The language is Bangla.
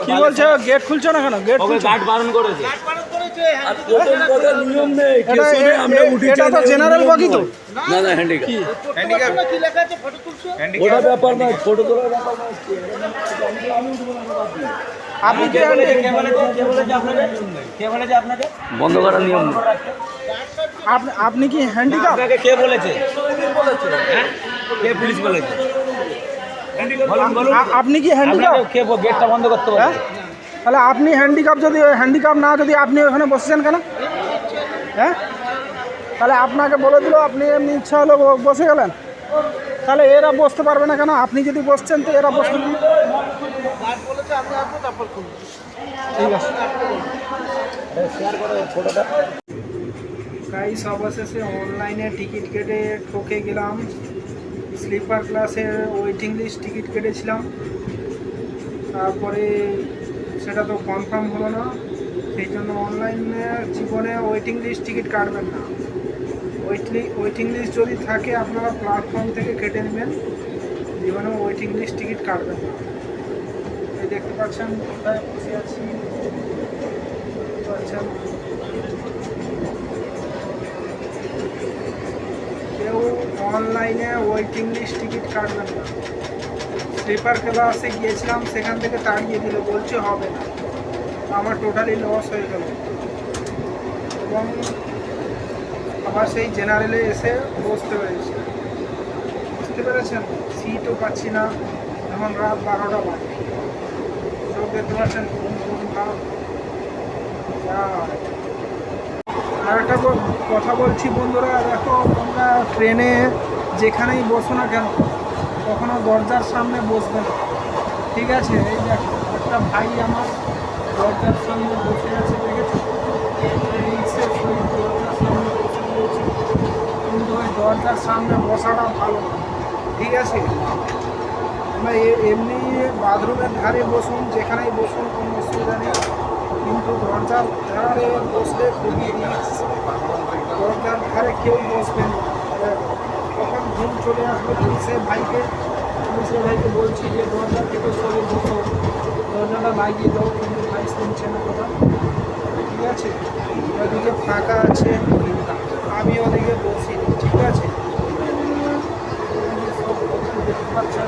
কি বলছে গেট খুলছে না কেন? গেট গার্ড বারণ করেছে। নিয়ম নেই, এটা তো জেনারেল বগি তো। না না হ্যান্ডিক্যাপ কি লেখা আছে ফটো তুলছো? ওটা ব্যাপার নয়, ফটো তোলার ব্যাপার নয়। আপনি কি আপনাকে বন্ধ করার নিয়ম নেই। আপনি কি হ্যান্ডিক্যাপ? আপনাকে কে বলেছে? হ্যাঁ? কে পুলিশ বলেছে? বলুন বলুন। আপনি কি হ্যান্ডিক্যাপ? আপনাকে কে গেটটা বন্ধ করতে বলেছে? তাহলে আপনি হ্যান্ডিক্যাপ, যদি হ্যান্ডিক্যাপ না যদি আপনি ওখানে বসেছেন কেন? হ্যাঁ, তাহলে আপনাকে বলে দিল, আপনি এমনি ইচ্ছা হলো বসে গেলেন, তাহলে এরা বসতে পারবে না কেন? আপনি যদি বসছেন তো এরা বসতে পারবে। ঠিক আছে, গাইস অবশেষে অনলাইনে টিকিট কেটে ঠকে গেলাম। স্লিপার ক্লাসের ওয়েটিং লিস্ট টিকিট কেটেছিলাম, তারপরে সেটা তো কনফার্ম হলো না। সেই জন্য অনলাইনে জীবনে ওয়েটিং লিস্ট টিকিট কাটবেন না। ওয়েটিং লিস্ট যদি থাকে আপনারা প্ল্যাটফর্ম থেকে কেটে নেবেন, জীবনে ওয়েটিং লিস্ট টিকিট কাটবেন না। এই দেখতে পাচ্ছেন কোথায় বসে আছি, দেখতে পাচ্ছেন। কেউ অনলাইনে ওয়েটিং লিস্ট টিকিট কাটবেন না। স্লিপার ক্লাসে গিয়েছিলাম, সেখান থেকে তাড়িয়ে দিল, বলছে হবে না। আমার টোটালি লস হয়ে গেল, এবং আবার সেই জেনারেলে এসে বসতে পেরেছি। বুঝতে পেরেছেন? সিটও পাচ্ছি না, এখন রাত 12টা বাজে। সব দেখতে পাচ্ছেন কোন কোন ভাব। আর একটা কথা বলছি বন্ধুরা, দেখো তোমরা ট্রেনে যেখানেই বসো না কেন, কখনো দরজার সামনে বসবে না, ঠিক আছে? এই দেখো একটা ভাই আমার দরজার সামনে বসে আছে, দেখেছো? দরজার সামনে বসে রয়েছে, কিন্তু ওই দরজার সামনে বসাটা ভালো না, ঠিক আছে? আমরা এমনি বাথরুমের ধারে বসুন, যেখানেই বসুন, কোনো অসুবিধা নেই, কিন্তু দরজার ধারে বসলে খুবই রিস্ক। দরজার ধারে কেউ বসবেন না, তখন ঘুম চলে আসবে। পুলিশের ভাইকে বলছি যে দরজা থেকে সরে বসো, দরজাটা লাগিয়ে দাও, কিন্তু ভাই শুনছে না কথা, ঠিক আছে? ওদিকে ফাঁকা আছে, আমি ওদিকে বসিনি, ঠিক আছে? সব দেখতে পাচ্ছেন।